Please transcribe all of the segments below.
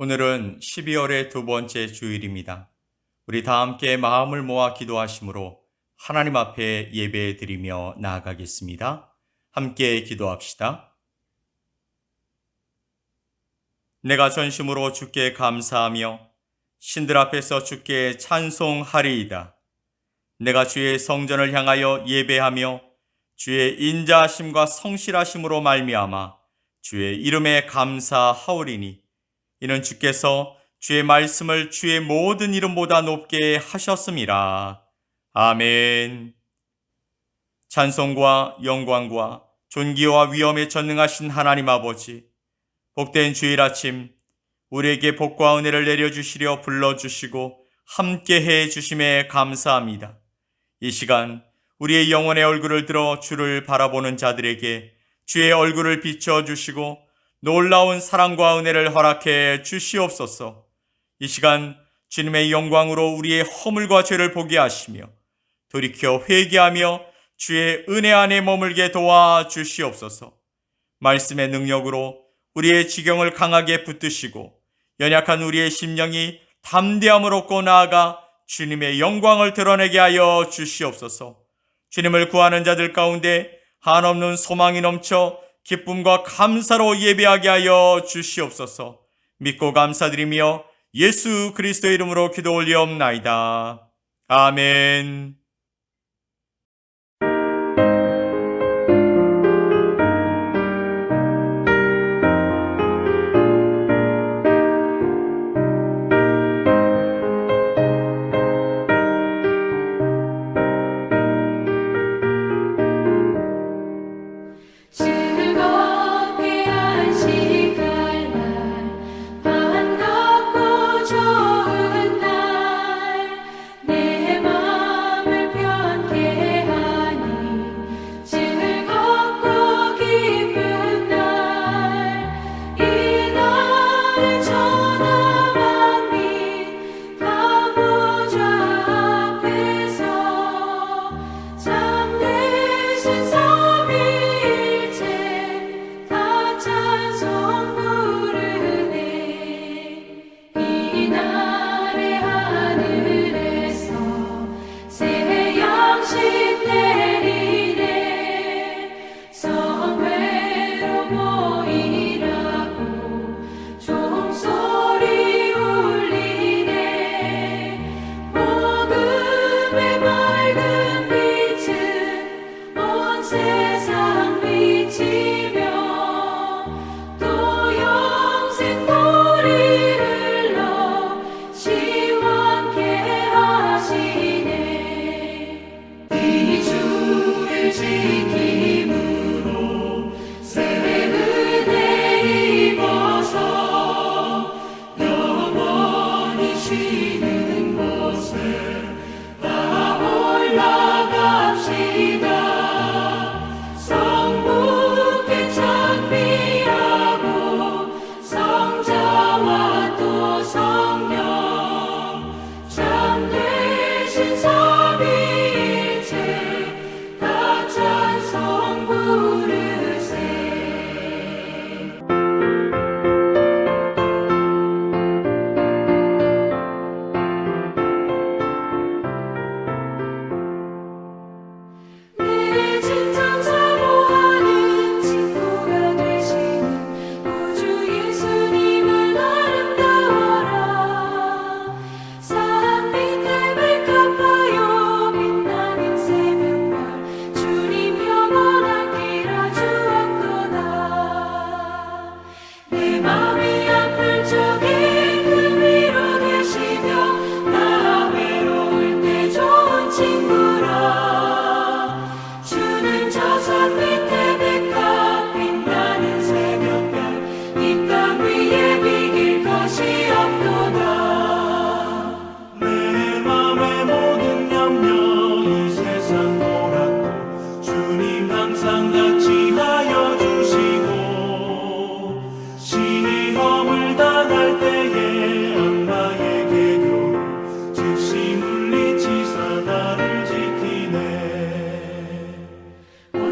오늘은 12월의 두 번째 주일입니다. 우리 다 함께 마음을 모아 기도하심으로 하나님 앞에 예배 드리며 나아가겠습니다. 함께 기도합시다. 내가 전심으로 주께 감사하며 신들 앞에서 주께 찬송하리이다. 내가 주의 성전을 향하여 예배하며 주의 인자하심과 성실하심으로 말미암아 주의 이름에 감사하오리니 이는 주께서 주의 말씀을 주의 모든 이름보다 높게 하셨음이라. 아멘. 찬송과 영광과 존귀와 위엄에 전능하신 하나님 아버지, 복된 주일 아침 우리에게 복과 은혜를 내려주시려 불러주시고 함께해 주심에 감사합니다. 이 시간 우리의 영혼의 얼굴을 들어 주를 바라보는 자들에게 주의 얼굴을 비춰주시고 놀라운 사랑과 은혜를 허락해 주시옵소서. 이 시간 주님의 영광으로 우리의 허물과 죄를 보게 하시며 돌이켜 회개하며 주의 은혜 안에 머물게 도와 주시옵소서. 말씀의 능력으로 우리의 지경을 강하게 붙드시고 연약한 우리의 심령이 담대함을 얻고 나아가 주님의 영광을 드러내게 하여 주시옵소서. 주님을 구하는 자들 가운데 한없는 소망이 넘쳐 기쁨과 감사로 예배하게 하여 주시옵소서. 믿고 감사드리며 예수 그리스도의 이름으로 기도 올리옵나이다. 아멘.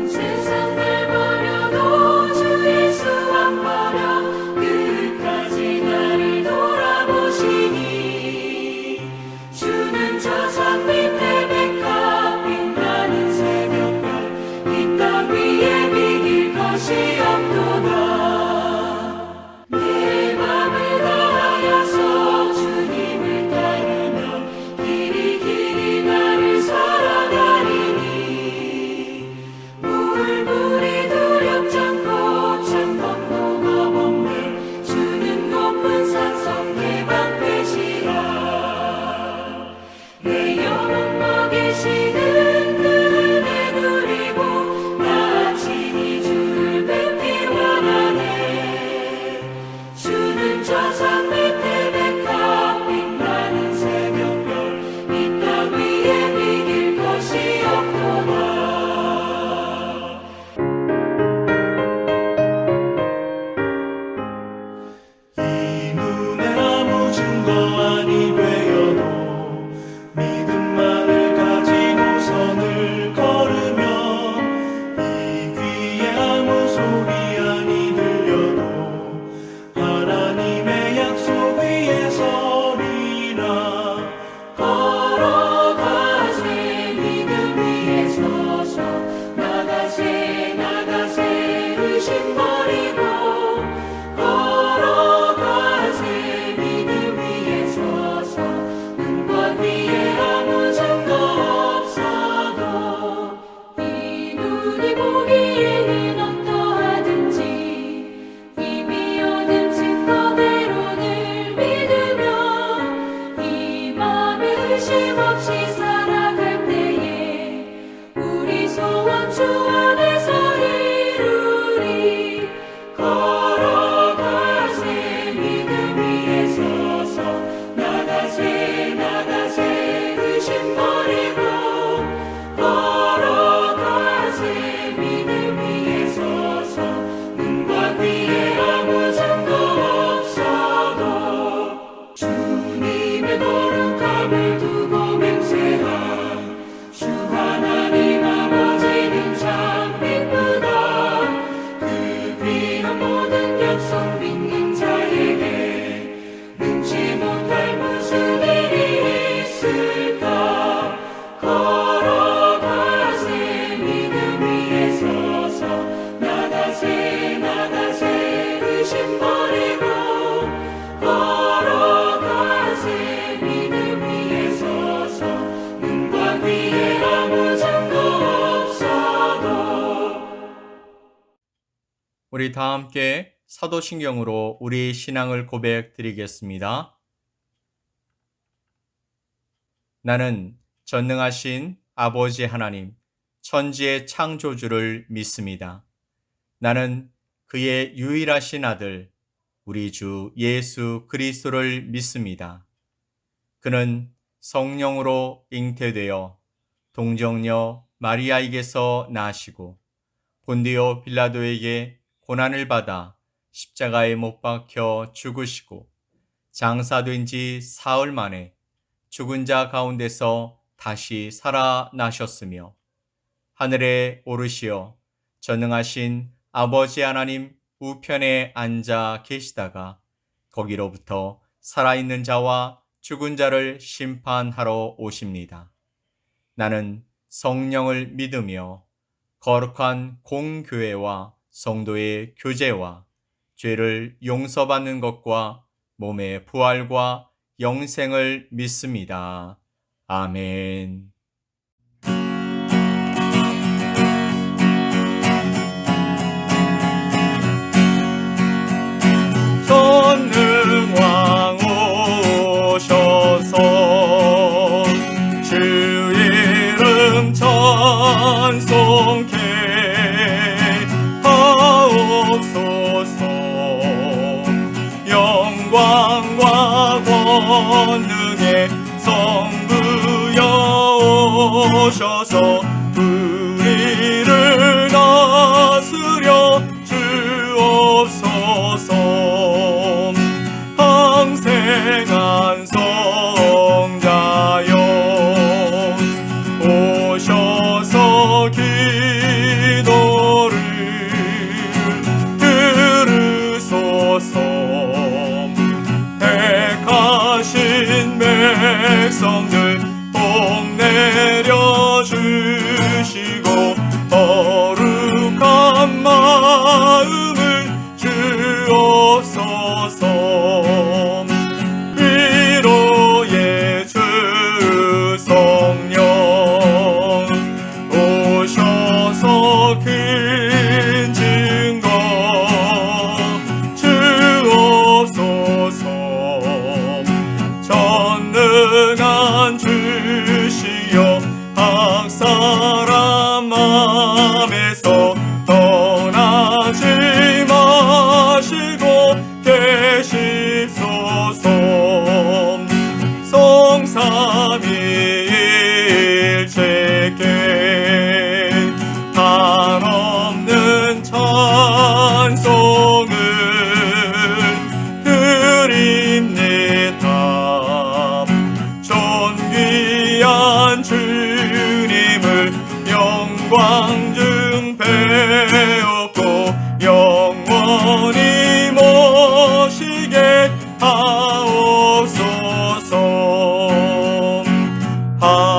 세상 날 버려도 주 예수 안 버려 끝까지 나를 도 것이 없도다. 내 맘을 다하여서 주님을 따르며 길이 길이 나를 살아가리니 물이 두렵지 않고 참번도가 없네. 주는 높은 산성 내 방패시라. 내 영혼 먹이시는 그 은혜 누리고 나 친히 주를 뵙기 원하네. 주는 저 산 밑에 백합 빛나는 새벽별 이 땅 위에 비길 것이 없도다. 이 눈에 아무 증거 아니 되어도 믿음만을 가지고 선을 걸으면 이 귀에 아무 소리 아니 들려도 하나님의 약속 위에 서리라. 걸어가세 믿음 위에 서서 나가세 나가세 의심 버리고 걸어가세 믿음 위에 서서 눈과 귀에 아무 증거 없어도 이 눈이 보기에는 어떠하든지 이미 얻은 증거대로를 믿으며 이 맘에 의심 없이 살아갈 때에 우리 소원 주 안에서 이루리. 걸어가세 믿음 위에 서서 나가세 나가세 의심 버리고 걸어가세 믿음 위에 서서 눈과 귀에 아무 증거 없어도 주님의 거룩함을 두고 맹세한 주 하나님 아버지는 참 이쁘다. 그 귀한 모든 약속 믿는 자에게 능치 못할 무슨 일이 있을까. 걸어가세 믿음 위에 서서 나가세 나가세 의심 버리고 걸어가세 믿음 위에 서서 눈과 귀에 아무 증거 없어도. 우리 다 함께 사도신경으로 우리 신앙을 고백드리겠습니다. 나는 전능하신 아버지 하나님, 천지의 창조주를 믿습니다. 나는 그의 유일하신 아들, 우리 주 예수 그리스도를 믿습니다. 그는 성령으로 잉태되어 동정녀 마리아에게서 나시고 본디오 빌라도에게 고난을 받아 십자가에 못 박혀 죽으시고 장사된 지 사흘 만에 죽은 자 가운데서 다시 살아나셨으며 하늘에 오르시어 전능하신 아버지 하나님 우편에 앉아 계시다가 거기로부터 살아있는 자와 죽은 자를 심판하러 오십니다. 나는 성령을 믿으며 거룩한 공교회와 성도의 교제와 죄를 용서받는 것과 몸의 부활과 영생을 믿습니다. 아멘. 전능왕 오셔서 주 이름 찬송케 하옵소서. 영광과 권능의 성부여 오셔서 우리를 다스려 주옵소서. 항생한 성자여 오셔서 기도를 들으소서. 택하신 백성들 복 내려 주옵소서. 더 큰 증거 주옵소서. 전능한 주시여 각 사람 맘에서 떠나지 마시고 계십소서. 성삼위일체께 한없는 찬송을 드립니다. 존귀한 주님을 영광 중 배웠고 영원히 모시게 하옵소서. 아멘.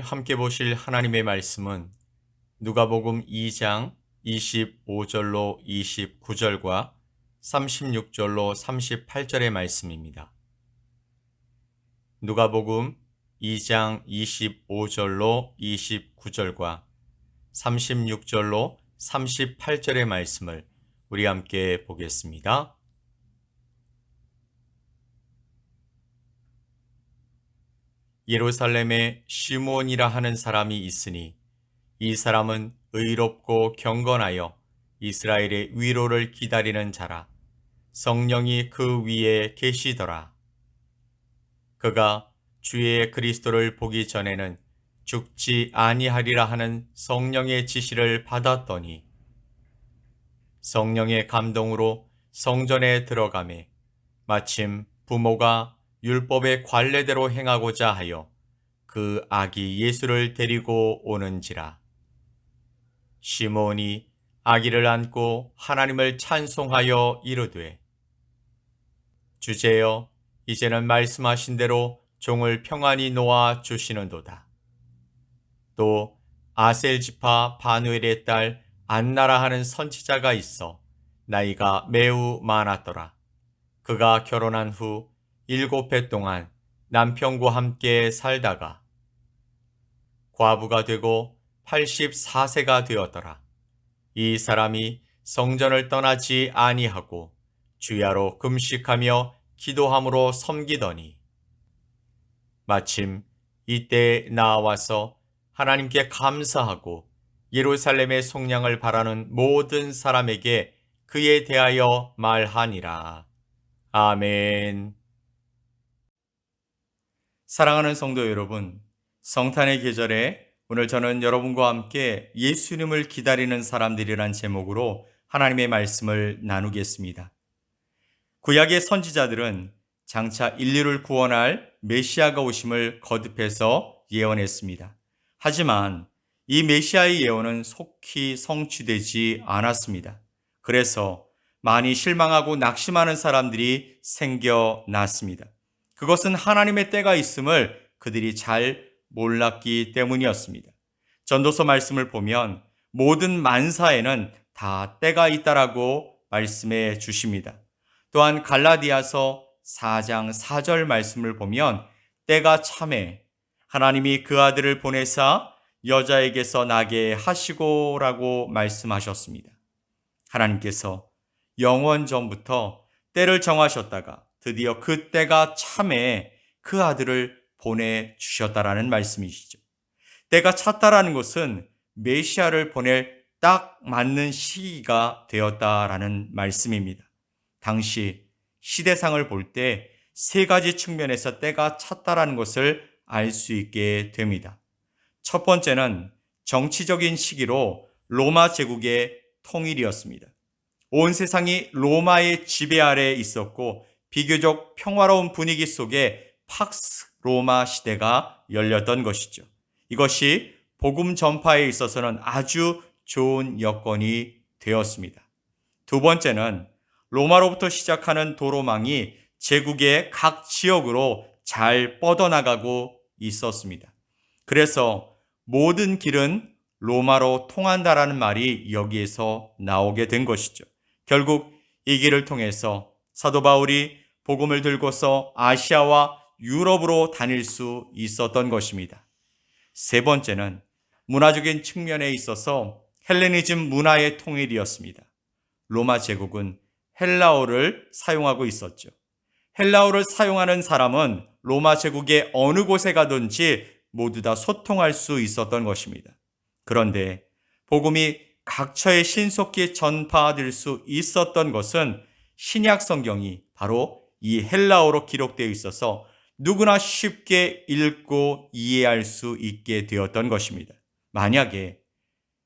함께 보실 하나님의 말씀은 누가복음 2장 25절로 29절과 36절로 38절의 말씀입니다. 누가복음 2장 25절로 29절과 36절로 38절의 말씀을 우리 함께 보겠습니다. 예루살렘에 시므온이라 하는 사람이 있으니 이 사람은 의롭고 경건하여 이스라엘의 위로를 기다리는 자라. 성령이 그 위에 계시더라. 그가 주의 그리스도를 보기 전에는 죽지 아니하리라 하는 성령의 지시를 받았더니 성령의 감동으로 성전에 들어가매 마침 부모가 율법의 관례대로 행하고자 하여 그 아기 예수를 데리고 오는지라. 시므온이 아기를 안고 하나님을 찬송하여 이르되 주제여 이제는 말씀하신 대로 종을 평안히 놓아 주시는도다. 또 아셀 지파 바누엘의 딸 안나라 하는 선지자가 있어 나이가 매우 많았더라. 그가 결혼한 후 7해 동안 남편과 함께 살다가 과부가 되고 84세가 되었더라. 이 사람이 성전을 떠나지 아니하고 주야로 금식하며 기도함으로 섬기더니 마침 이때에 나와서 하나님께 감사하고 예루살렘의 속량을 바라는 모든 사람에게 그에 대하여 말하니라. 아멘. 사랑하는 성도 여러분, 성탄의 계절에 오늘 저는 여러분과 함께 예수님을 기다리는 사람들이란 제목으로 하나님의 말씀을 나누겠습니다. 구약의 선지자들은 장차 인류를 구원할 메시아가 오심을 거듭해서 예언했습니다. 하지만 이 메시아의 예언은 속히 성취되지 않았습니다. 그래서 많이 실망하고 낙심하는 사람들이 생겨났습니다. 그것은 하나님의 때가 있음을 그들이 잘 몰랐기 때문이었습니다. 전도서 말씀을 보면 모든 만사에는 다 때가 있다라고 말씀해 주십니다. 또한 갈라디아서 4장 4절 말씀을 보면 때가 참에 하나님이 그 아들을 보내사 여자에게서 나게 하시고라고 말씀하셨습니다. 하나님께서 영원 전부터 때를 정하셨다가 드디어 그 때가 참에 그 아들을 보내주셨다라는 말씀이시죠. 때가 찼다라는 것은 메시아를 보낼 딱 맞는 시기가 되었다라는 말씀입니다. 당시 시대상을 볼 때 세 가지 측면에서 때가 찼다라는 것을 알 수 있게 됩니다. 첫 번째는 정치적인 시기로 로마 제국의 통일이었습니다. 온 세상이 로마의 지배 아래에 있었고 비교적 평화로운 분위기 속에 팍스 로마 시대가 열렸던 것이죠. 이것이 복음 전파에 있어서는 아주 좋은 여건이 되었습니다. 두 번째는 로마로부터 시작하는 도로망이 제국의 각 지역으로 잘 뻗어나가고 있었습니다. 그래서 모든 길은 로마로 통한다라는 말이 여기에서 나오게 된 것이죠. 결국 이 길을 통해서 사도 바울이 복음을 들고서 아시아와 유럽으로 다닐 수 있었던 것입니다. 세 번째는 문화적인 측면에 있어서 헬레니즘 문화의 통일이었습니다. 로마 제국은 헬라어를 사용하고 있었죠. 헬라어를 사용하는 사람은 로마 제국의 어느 곳에 가든지 모두 다 소통할 수 있었던 것입니다. 그런데 복음이 각처에 신속히 전파될 수 있었던 것은 신약 성경이 바로 이 헬라어로 기록되어 있어서 누구나 쉽게 읽고 이해할 수 있게 되었던 것입니다. 만약에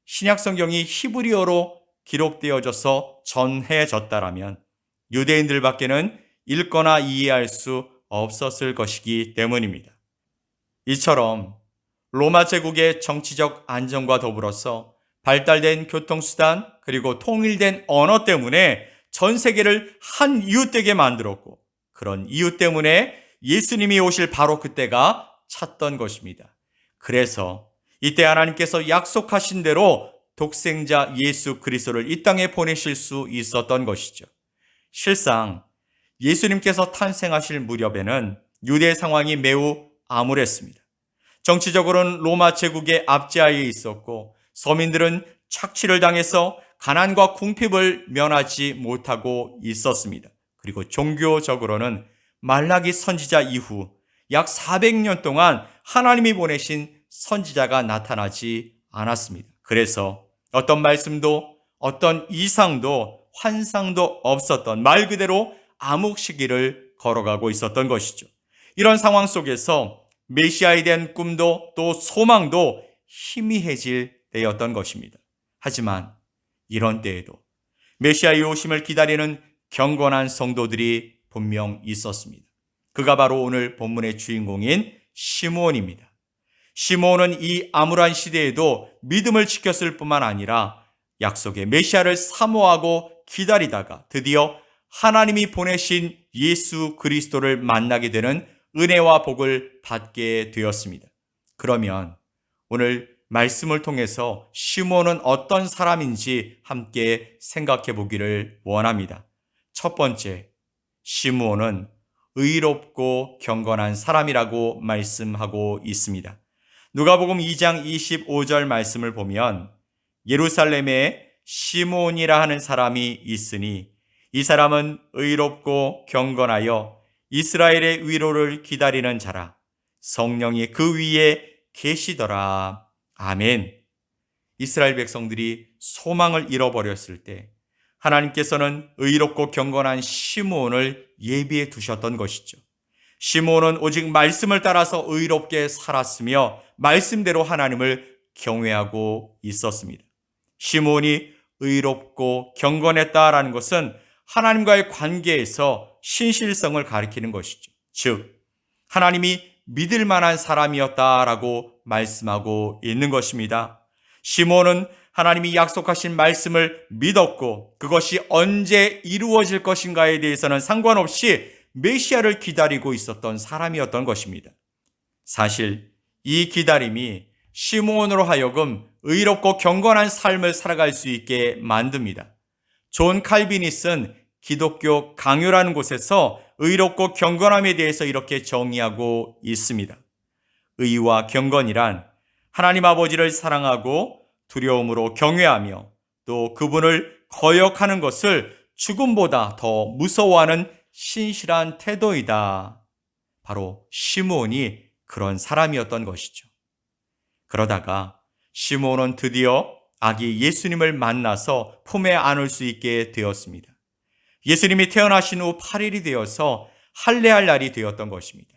신약 성경이 히브리어로 기록되어져서 전해졌다라면 유대인들밖에는 읽거나 이해할 수 없었을 것이기 때문입니다. 이처럼 로마 제국의 정치적 안정과 더불어서 발달된 교통수단 그리고 통일된 언어 때문에 전 세계를 한 이웃되게 만들었고 그런 이유 때문에 예수님이 오실 바로 그때가 찼던 것입니다. 그래서 이때 하나님께서 약속하신 대로 독생자 예수 그리스도를 이 땅에 보내실 수 있었던 것이죠. 실상 예수님께서 탄생하실 무렵에는 유대 상황이 매우 암울했습니다. 정치적으로는 로마 제국의 압제하에 있었고 서민들은 착취를 당해서 가난과 궁핍을 면하지 못하고 있었습니다. 그리고 종교적으로는 말라기 선지자 이후 약 400년 동안 하나님이 보내신 선지자가 나타나지 않았습니다. 그래서 어떤 말씀도 어떤 이상도 환상도 없었던 말 그대로 암흑 시기를 걸어가고 있었던 것이죠. 이런 상황 속에서 메시아에 대한 꿈도 또 소망도 희미해질 때였던 것입니다. 하지만 이런 때에도 메시아의 오심을 기다리는 경건한 성도들이 분명 있었습니다. 그가 바로 오늘 본문의 주인공인 시므온입니다. 시므온은 이 암울한 시대에도 믿음을 지켰을 뿐만 아니라 약속의 메시아를 사모하고 기다리다가 드디어 하나님이 보내신 예수 그리스도를 만나게 되는 은혜와 복을 받게 되었습니다. 그러면 오늘 말씀을 통해서 시므온은 어떤 사람인지 함께 생각해 보기를 원합니다. 첫 번째, 시므온은 의롭고 경건한 사람이라고 말씀하고 있습니다. 누가복음 2장 25절 말씀을 보면 예루살렘에 시므온이라 하는 사람이 있으니 이 사람은 의롭고 경건하여 이스라엘의 위로를 기다리는 자라. 성령이 그 위에 계시더라. 아멘. 이스라엘 백성들이 소망을 잃어버렸을 때 하나님께서는 의롭고 경건한 시므온을 예비해 두셨던 것이죠. 시므온은 오직 말씀을 따라서 의롭게 살았으며 말씀대로 하나님을 경외하고 있었습니다. 시므온이 의롭고 경건했다라는 것은 하나님과의 관계에서 신실성을 가리키는 것이죠. 즉, 하나님이 믿을 만한 사람이었다라고 말씀하고 있는 것입니다. 시므온은 하나님이 약속하신 말씀을 믿었고 그것이 언제 이루어질 것인가에 대해서는 상관없이 메시아를 기다리고 있었던 사람이었던 것입니다. 사실 이 기다림이 시므온으로 하여금 의롭고 경건한 삶을 살아갈 수 있게 만듭니다. 존 칼빈이 쓴 기독교 강요라는 곳에서 의롭고 경건함에 대해서 이렇게 정의하고 있습니다. 의와 경건이란 하나님 아버지를 사랑하고 두려움으로 경외하며 또 그분을 거역하는 것을 죽음보다 더 무서워하는 신실한 태도이다. 바로 시므온이 그런 사람이었던 것이죠. 그러다가 시므온은 드디어 아기 예수님을 만나서 품에 안을 수 있게 되었습니다. 예수님이 태어나신 후 8일이 되어서 할례할 날이 되었던 것입니다.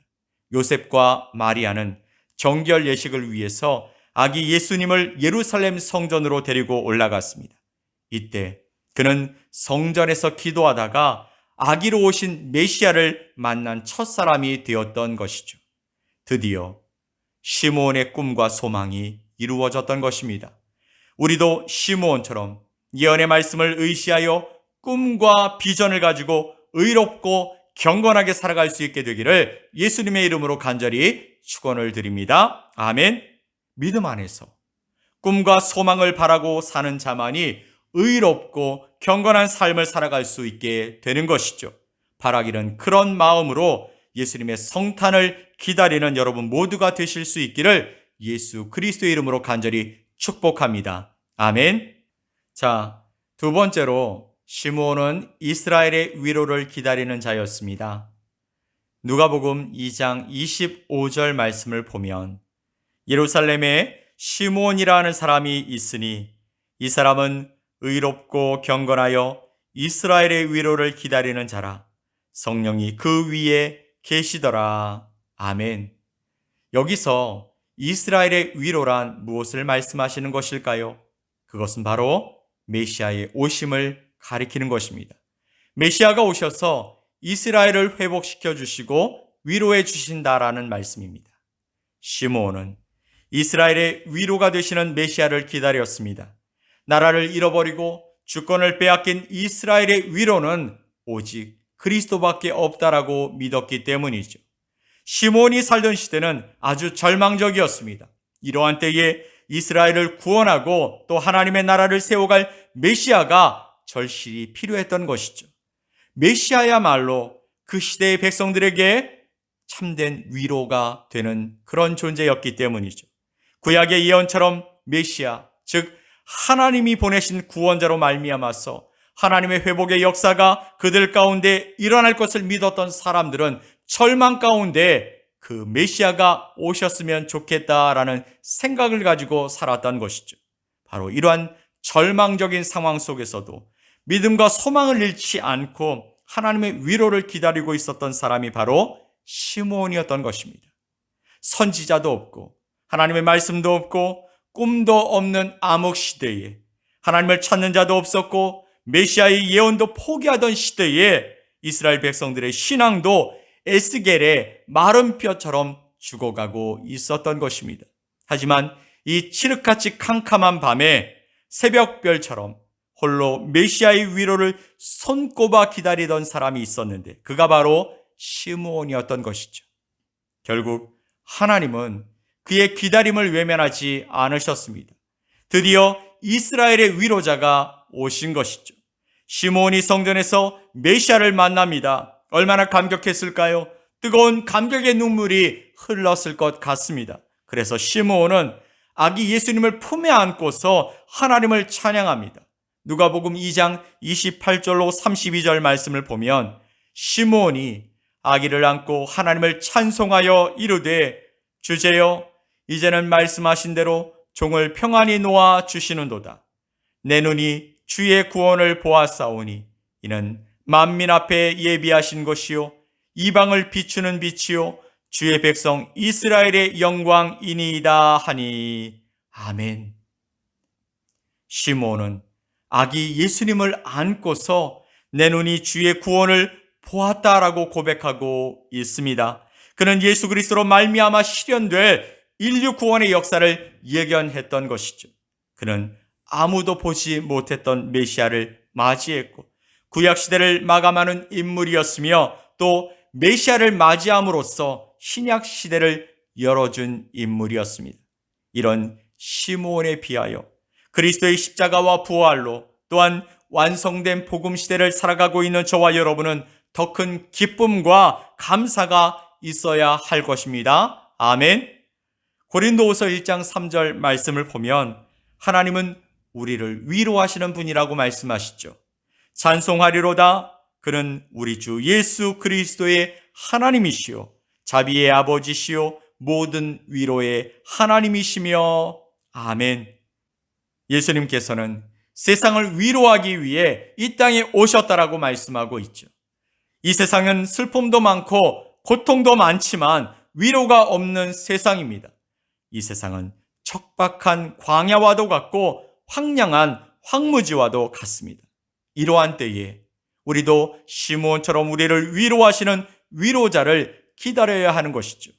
요셉과 마리아는 정결 예식을 위해서 아기 예수님을 예루살렘 성전으로 데리고 올라갔습니다. 이때 그는 성전에서 기도하다가 아기로 오신 메시아를 만난 첫사람이 되었던 것이죠. 드디어 시므온의 꿈과 소망이 이루어졌던 것입니다. 우리도 시므온처럼 예언의 말씀을 의지하여 꿈과 비전을 가지고 의롭고 경건하게 살아갈 수 있게 되기를 예수님의 이름으로 간절히 축원을 드립니다. 아멘. 믿음 안에서 꿈과 소망을 바라고 사는 자만이 의롭고 경건한 삶을 살아갈 수 있게 되는 것이죠. 바라기는 그런 마음으로 예수님의 성탄을 기다리는 여러분 모두가 되실 수 있기를 예수 그리스도의 이름으로 간절히 축복합니다. 아멘. 자, 두 번째로 시므온은 이스라엘의 위로를 기다리는 자였습니다. 누가복음 2장 25절 말씀을 보면 예루살렘에 시므온이라는 사람이 있으니 이 사람은 의롭고 경건하여 이스라엘의 위로를 기다리는 자라. 성령이 그 위에 계시더라. 아멘. 여기서 이스라엘의 위로란 무엇을 말씀하시는 것일까요? 그것은 바로 메시아의 오심을 가리키는 것입니다. 메시아가 오셔서 이스라엘을 회복시켜 주시고 위로해 주신다라는 말씀입니다. 시므온은 이스라엘의 위로가 되시는 메시아를 기다렸습니다. 나라를 잃어버리고 주권을 빼앗긴 이스라엘의 위로는 오직 그리스도밖에 없다라고 믿었기 때문이죠. 시므온이 살던 시대는 아주 절망적이었습니다. 이러한 때에 이스라엘을 구원하고 또 하나님의 나라를 세워갈 메시아가 절실히 필요했던 것이죠. 메시아야말로 그 시대의 백성들에게 참된 위로가 되는 그런 존재였기 때문이죠. 구약의 예언처럼 메시아, 즉 하나님이 보내신 구원자로 말미암아서 하나님의 회복의 역사가 그들 가운데 일어날 것을 믿었던 사람들은 절망 가운데 그 메시아가 오셨으면 좋겠다라는 생각을 가지고 살았던 것이죠. 바로 이러한 절망적인 상황 속에서도 믿음과 소망을 잃지 않고 하나님의 위로를 기다리고 있었던 사람이 바로 시므온이었던 것입니다. 선지자도 없고 하나님의 말씀도 없고 꿈도 없는 암흑 시대에 하나님을 찾는 자도 없었고 메시아의 예언도 포기하던 시대에 이스라엘 백성들의 신앙도 에스겔의 마른 뼈처럼 죽어가고 있었던 것입니다. 하지만 이 칠흑같이 캄캄한 밤에 새벽별처럼 홀로 메시아의 위로를 손꼽아 기다리던 사람이 있었는데 그가 바로 시므온이었던 것이죠. 결국 하나님은 그의 기다림을 외면하지 않으셨습니다. 드디어 이스라엘의 위로자가 오신 것이죠. 시므온이 성전에서 메시아를 만납니다. 얼마나 감격했을까요? 뜨거운 감격의 눈물이 흘렀을 것 같습니다. 그래서 시므온은 아기 예수님을 품에 안고서 하나님을 찬양합니다. 누가복음 2장 28절로 32절 말씀을 보면 시므온이 아기를 안고 하나님을 찬송하여 이르되 주제여 이제는 말씀하신 대로 종을 평안히 놓아 주시는도다. 내 눈이 주의 구원을 보았사오니 이는 만민 앞에 예비하신 것이요 이방을 비추는 빛이요 주의 백성 이스라엘의 영광이니이다 하니 아멘. 시므온은 아기 예수님을 안고서 내 눈이 주의 구원을 보았다라고 고백하고 있습니다. 그는 예수 그리스도로 말미암아 실현될 인류 구원의 역사를 예견했던 것이죠. 그는 아무도 보지 못했던 메시아를 맞이했고 구약 시대를 마감하는 인물이었으며 또 메시아를 맞이함으로써 신약 시대를 열어준 인물이었습니다. 이런 시므온에 비하여 그리스도의 십자가와 부활로 또한 완성된 복음 시대를 살아가고 있는 저와 여러분은 더 큰 기쁨과 감사가 있어야 할 것입니다. 아멘. 고린도후서 1장 3절 말씀을 보면 하나님은 우리를 위로하시는 분이라고 말씀하시죠. 찬송하리로다. 그는 우리 주 예수 그리스도의 하나님이시요 자비의 아버지시요 모든 위로의 하나님이시며 아멘. 예수님께서는 세상을 위로하기 위해 이 땅에 오셨다라고 말씀하고 있죠. 이 세상은 슬픔도 많고 고통도 많지만 위로가 없는 세상입니다. 이 세상은 척박한 광야와도 같고 황량한 황무지와도 같습니다. 이러한 때에 우리도 시므온처럼 우리를 위로하시는 위로자를 기다려야 하는 것이죠.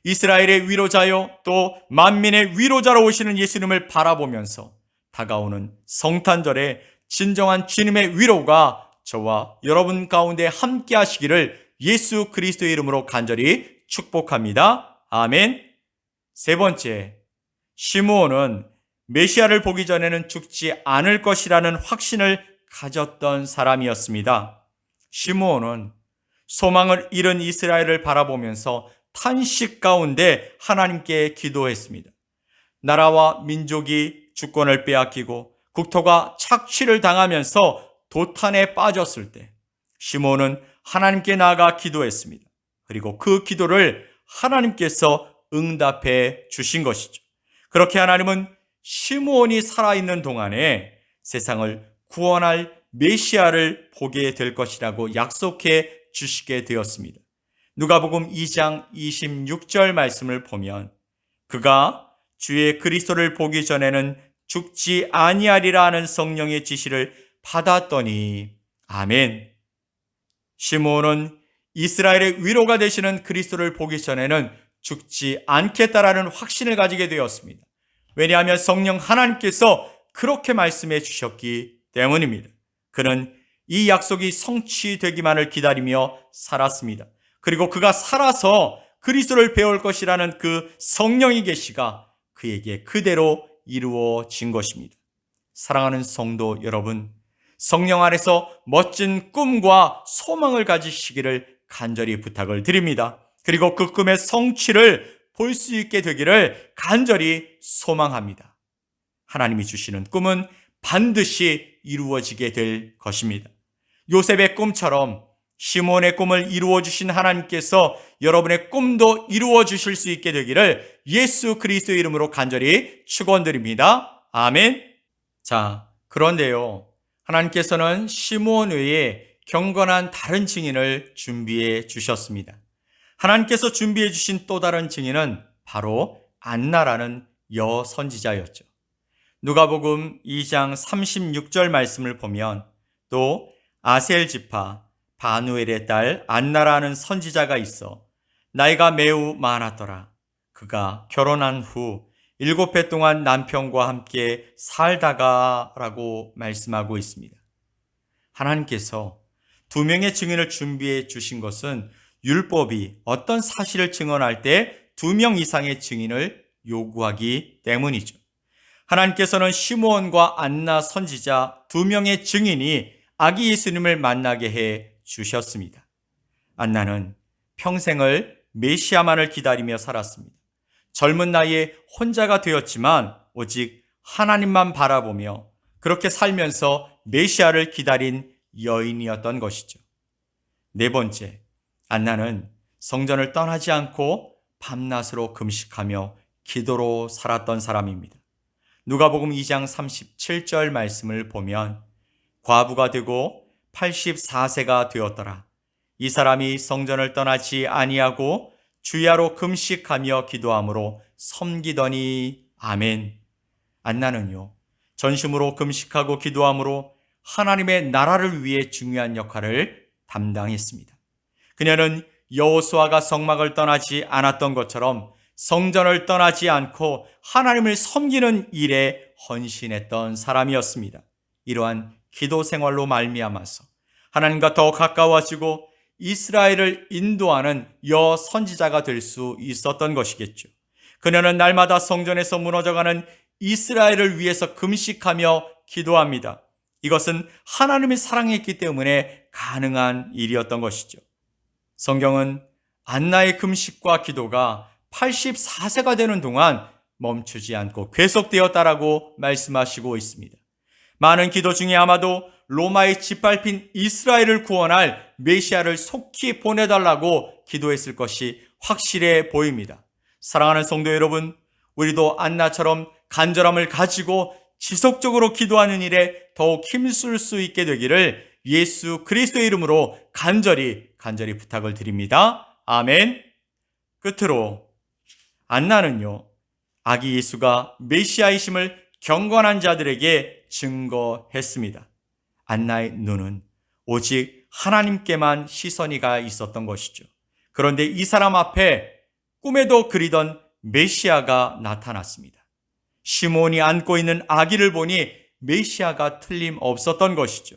이스라엘의 위로자요 또 만민의 위로자로 오시는 예수님을 바라보면서 다가오는 성탄절에 진정한 주님의 위로가 저와 여러분 가운데 함께 하시기를 예수 그리스도의 이름으로 간절히 축복합니다. 아멘. 세 번째, 시므온은 메시아를 보기 전에는 죽지 않을 것이라는 확신을 가졌던 사람이었습니다. 시므온은 소망을 잃은 이스라엘을 바라보면서 탄식 가운데 하나님께 기도했습니다. 나라와 민족이 주권을 빼앗기고 국토가 착취를 당하면서 도탄에 빠졌을 때 시므온은 하나님께 나아가 기도했습니다. 그리고 그 기도를 하나님께서 응답해 주신 것이죠. 그렇게 하나님은 시므온이 살아있는 동안에 세상을 구원할 메시아를 보게 될 것이라고 약속해 주시게 되었습니다. 누가복음 2장 26절 말씀을 보면 그가 주의 그리스도를 보기 전에는 죽지 아니하리라 하는 성령의 지시를 받았더니 아멘. 시므온은 이스라엘의 위로가 되시는 그리스도를 보기 전에는 죽지 않겠다라는 확신을 가지게 되었습니다. 왜냐하면 성령 하나님께서 그렇게 말씀해 주셨기 때문입니다. 그는 이 약속이 성취되기만을 기다리며 살았습니다. 그리고 그가 살아서 그리스도를 배울 것이라는 그 성령의 계시가 그에게 그대로 이루어진 것입니다. 사랑하는 성도 여러분, 성령 안에서 멋진 꿈과 소망을 가지시기를 간절히 부탁을 드립니다. 그리고 그 꿈의 성취를 볼 수 있게 되기를 간절히 소망합니다. 하나님이 주시는 꿈은 반드시 이루어지게 될 것입니다. 요셉의 꿈처럼 시몬의 꿈을 이루어 주신 하나님께서 여러분의 꿈도 이루어 주실 수 있게 되기를 예수 그리스도의 이름으로 간절히 축원드립니다. 아멘. 자, 그런데요, 하나님께서는 시몬 외에 경건한 다른 증인을 준비해 주셨습니다. 하나님께서 준비해 주신 또 다른 증인은 바로 안나라는 여선지자였죠. 누가복음 2장 36절 말씀을 보면 또 아셀 지파 바누엘의 딸 안나라는 선지자가 있어 나이가 매우 많았더라. 그가 결혼한 후 7해 동안 남편과 함께 살다가 라고 말씀하고 있습니다. 하나님께서 2명의 증인을 준비해 주신 것은 율법이 어떤 사실을 증언할 때 2명 이상의 증인을 요구하기 때문이죠. 하나님께서는 시므온과 안나 선지자 2명의 증인이 아기 예수님을 만나게 해 주셨습니다. 안나는 평생을 메시아만을 기다리며 살았습니다. 젊은 나이에 혼자가 되었지만 오직 하나님만 바라보며 그렇게 살면서 메시아를 기다린 여인이었던 것이죠. 네 번째, 안나는 성전을 떠나지 않고 밤낮으로 금식하며 기도로 살았던 사람입니다. 누가복음 2장 37절 말씀을 보면 과부가 되고 84세가 되었더라. 이 사람이 성전을 떠나지 아니하고 주야로 금식하며 기도함으로 섬기더니 아멘. 안나는요, 전심으로 금식하고 기도함으로 하나님의 나라를 위해 중요한 역할을 담당했습니다. 그녀는 여호수아가 성막을 떠나지 않았던 것처럼 성전을 떠나지 않고 하나님을 섬기는 일에 헌신했던 사람이었습니다. 이러한 기도 생활로 말미암아서 하나님과 더 가까워지고 이스라엘을 인도하는 여선지자가 될 수 있었던 것이겠죠. 그녀는 날마다 성전에서 무너져가는 이스라엘을 위해서 금식하며 기도합니다. 이것은 하나님이 사랑했기 때문에 가능한 일이었던 것이죠. 성경은 안나의 금식과 기도가 84세가 되는 동안 멈추지 않고 계속되었다라고 말씀하시고 있습니다. 많은 기도 중에 아마도 로마의 짓밟힌 이스라엘을 구원할 메시아를 속히 보내달라고 기도했을 것이 확실해 보입니다. 사랑하는 성도 여러분, 우리도 안나처럼 간절함을 가지고 지속적으로 기도하는 일에 더욱 힘쓸 수 있게 되기를 예수 그리스도의 이름으로 간절히 부탁을 드립니다. 아멘. 끝으로 안나는요, 아기 예수가 메시아이심을 경건한 자들에게 증거했습니다. 안나의 눈은 오직 하나님께만 시선이 가 있었던 것이죠. 그런데 이 사람 앞에 꿈에도 그리던 메시아가 나타났습니다. 시몬이 안고 있는 아기를 보니 메시아가 틀림없었던 것이죠.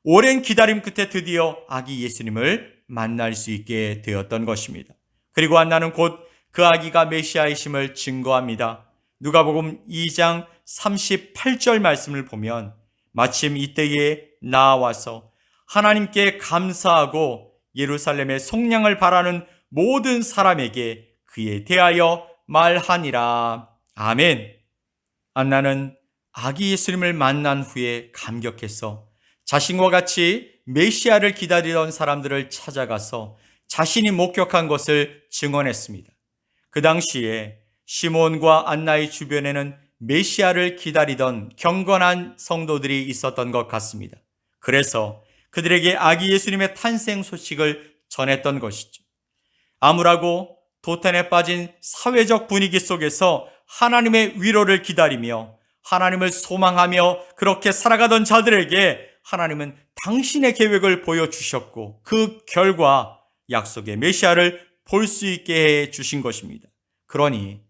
오랜 기다림 끝에 드디어 아기 예수님을 만날 수 있게 되었던 것입니다. 그리고 안나는 곧 그 아기가 메시아이심을 증거합니다. 누가복음 2장 38절 말씀을 보면 마침 이때에 나와서 하나님께 감사하고 예루살렘의 속량을 바라는 모든 사람에게 그에 대하여 말하니라. 아멘. 안나는 아기 예수님을 만난 후에 감격해서 자신과 같이 메시아를 기다리던 사람들을 찾아가서 자신이 목격한 것을 증언했습니다. 그 당시에 시몬과 안나의 주변에는 메시아를 기다리던 경건한 성도들이 있었던 것 같습니다. 그래서 그들에게 아기 예수님의 탄생 소식을 전했던 것이죠. 암울하고 도탄에 빠진 사회적 분위기 속에서 하나님의 위로를 기다리며 하나님을 소망하며 그렇게 살아가던 자들에게 하나님은 당신의 계획을 보여주셨고 그 결과 약속의 메시아를 볼 수 있게 해 주신 것입니다. 그러니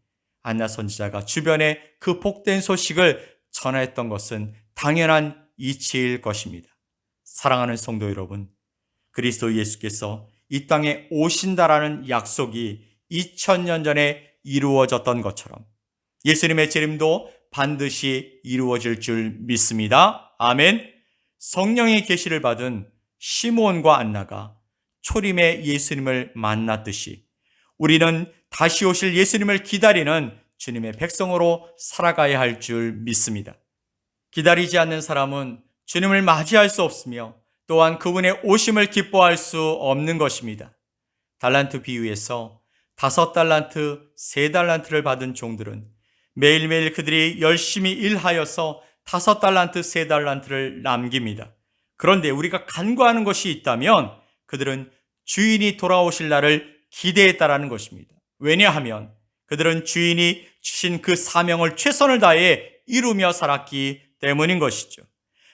안나 선지자가 주변에 그 복된 소식을 전했던 것은 당연한 이치일 것입니다. 사랑하는 성도 여러분, 그리스도 예수께서 이 땅에 오신다라는 약속이 2000년 전에 이루어졌던 것처럼 예수님의 재림도 반드시 이루어질 줄 믿습니다. 아멘. 성령의 계시를 받은 시므온과 안나가 초림의 예수님을 만났듯이 우리는 다시 오실 예수님을 기다리는 주님의 백성으로 살아가야 할 줄 믿습니다. 기다리지 않는 사람은 주님을 맞이할 수 없으며 또한 그분의 오심을 기뻐할 수 없는 것입니다. 달란트 비유에서 5달란트, 3달란트를 받은 종들은 매일매일 그들이 열심히 일하여서 5달란트, 3달란트를 남깁니다. 그런데 우리가 간과하는 것이 있다면 그들은 주인이 돌아오실 날을 기대했다라는 것입니다. 왜냐하면 그들은 주인이 주신 그 사명을 최선을 다해 이루며 살았기 때문인 것이죠.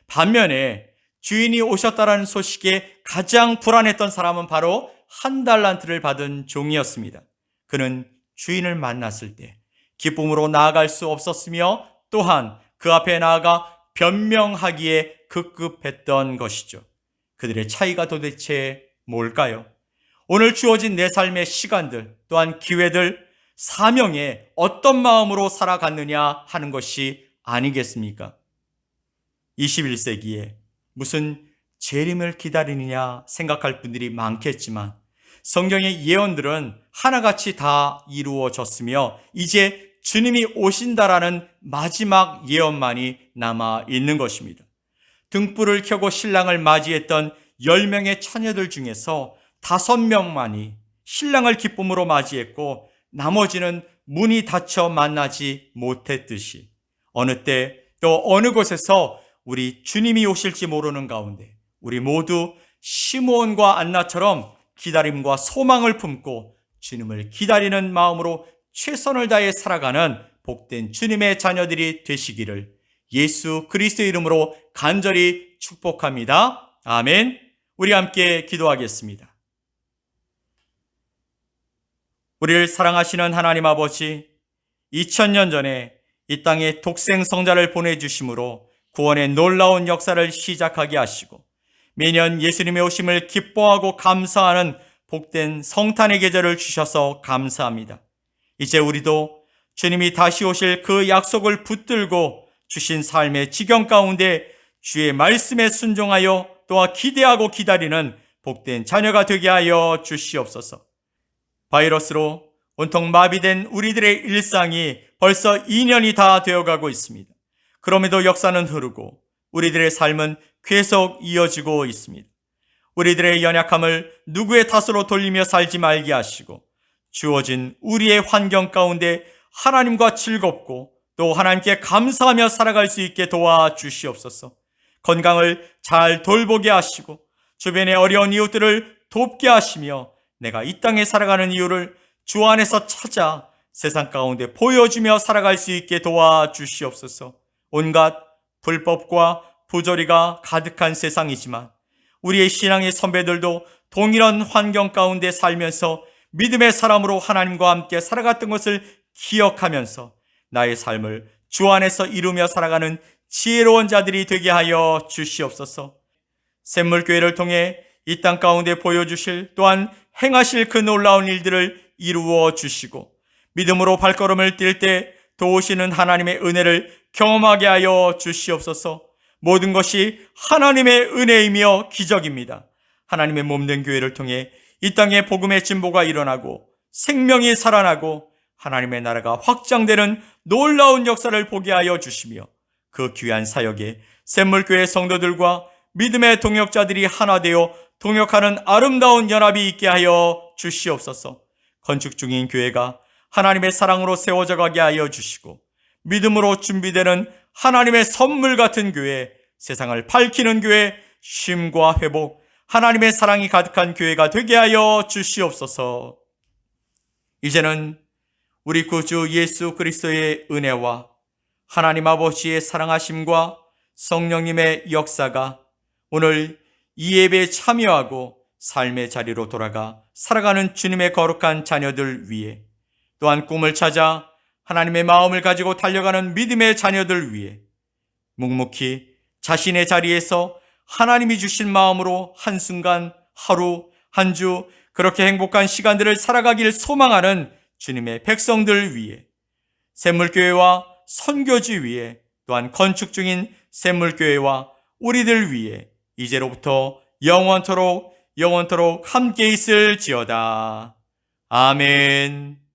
반면에 주인이 오셨다라는 소식에 가장 불안했던 사람은 바로 1달란트를 받은 종이었습니다. 그는 주인을 만났을 때 기쁨으로 나아갈 수 없었으며 또한 그 앞에 나아가 변명하기에 급급했던 것이죠. 그들의 차이가 도대체 뭘까요? 오늘 주어진 내 삶의 시간들 또한 기회들 사명에 어떤 마음으로 살아갔느냐 하는 것이 아니겠습니까? 21세기에 무슨 재림을 기다리느냐 생각할 분들이 많겠지만 성경의 예언들은 하나같이 다 이루어졌으며 이제 주님이 오신다라는 마지막 예언만이 남아 있는 것입니다. 등불을 켜고 신랑을 맞이했던 10명의 처녀들 중에서 5명만이 신랑을 기쁨으로 맞이했고 나머지는 문이 닫혀 만나지 못했듯이 어느 때 또 어느 곳에서 우리 주님이 오실지 모르는 가운데 우리 모두 시므온과 안나처럼 기다림과 소망을 품고 주님을 기다리는 마음으로 최선을 다해 살아가는 복된 주님의 자녀들이 되시기를 예수 그리스도의 이름으로 간절히 축복합니다. 아멘. 우리 함께 기도하겠습니다. 우리를 사랑하시는 하나님 아버지, 2000년 전에 이 땅에 독생 성자를 보내주심으로 구원의 놀라운 역사를 시작하게 하시고 매년 예수님의 오심을 기뻐하고 감사하는 복된 성탄의 계절을 주셔서 감사합니다. 이제 우리도 주님이 다시 오실 그 약속을 붙들고 주신 삶의 지경 가운데 주의 말씀에 순종하여 또한 기대하고 기다리는 복된 자녀가 되게 하여 주시옵소서. 바이러스로 온통 마비된 우리들의 일상이 벌써 2년이 다 되어가고 있습니다. 그럼에도 역사는 흐르고 우리들의 삶은 계속 이어지고 있습니다. 우리들의 연약함을 누구의 탓으로 돌리며 살지 말게 하시고 주어진 우리의 환경 가운데 하나님과 즐겁고 또 하나님께 감사하며 살아갈 수 있게 도와주시옵소서. 건강을 잘 돌보게 하시고 주변의 어려운 이웃들을 돕게 하시며 내가 이 땅에 살아가는 이유를 주 안에서 찾아 세상 가운데 보여주며 살아갈 수 있게 도와주시옵소서. 온갖 불법과 부조리가 가득한 세상이지만 우리의 신앙의 선배들도 동일한 환경 가운데 살면서 믿음의 사람으로 하나님과 함께 살아갔던 것을 기억하면서 나의 삶을 주 안에서 이루며 살아가는 지혜로운 자들이 되게 하여 주시옵소서. 샘물교회를 통해 이 땅 가운데 보여주실 또한 행하실 그 놀라운 일들을 이루어 주시고 믿음으로 발걸음을 뛸 때 도우시는 하나님의 은혜를 경험하게 하여 주시옵소서. 모든 것이 하나님의 은혜이며 기적입니다. 하나님의 몸된 교회를 통해 이 땅에 복음의 진보가 일어나고 생명이 살아나고 하나님의 나라가 확장되는 놀라운 역사를 보게 하여 주시며 그 귀한 사역에 샘물교회 성도들과 믿음의 동역자들이 하나 되어 동역하는 아름다운 연합이 있게 하여 주시옵소서. 건축 중인 교회가 하나님의 사랑으로 세워져 가게 하여 주시고 믿음으로 준비되는 하나님의 선물 같은 교회, 세상을 밝히는 교회, 쉼과 회복, 하나님의 사랑이 가득한 교회가 되게 하여 주시옵소서. 이제는 우리 구주 예수 그리스도의 은혜와 하나님 아버지의 사랑하심과 성령님의 역사가 오늘 이 예배에 참여하고 삶의 자리로 돌아가 살아가는 주님의 거룩한 자녀들 위해 또한 꿈을 찾아 하나님의 마음을 가지고 달려가는 믿음의 자녀들 위해 묵묵히 자신의 자리에서 하나님이 주신 마음으로 한순간, 하루, 한 주 그렇게 행복한 시간들을 살아가길 소망하는 주님의 백성들 위해 샘물교회와 선교지 위에 또한 건축 중인 샘물교회와 우리들 위에 이제로부터 영원토록 함께 있을지어다. 아멘.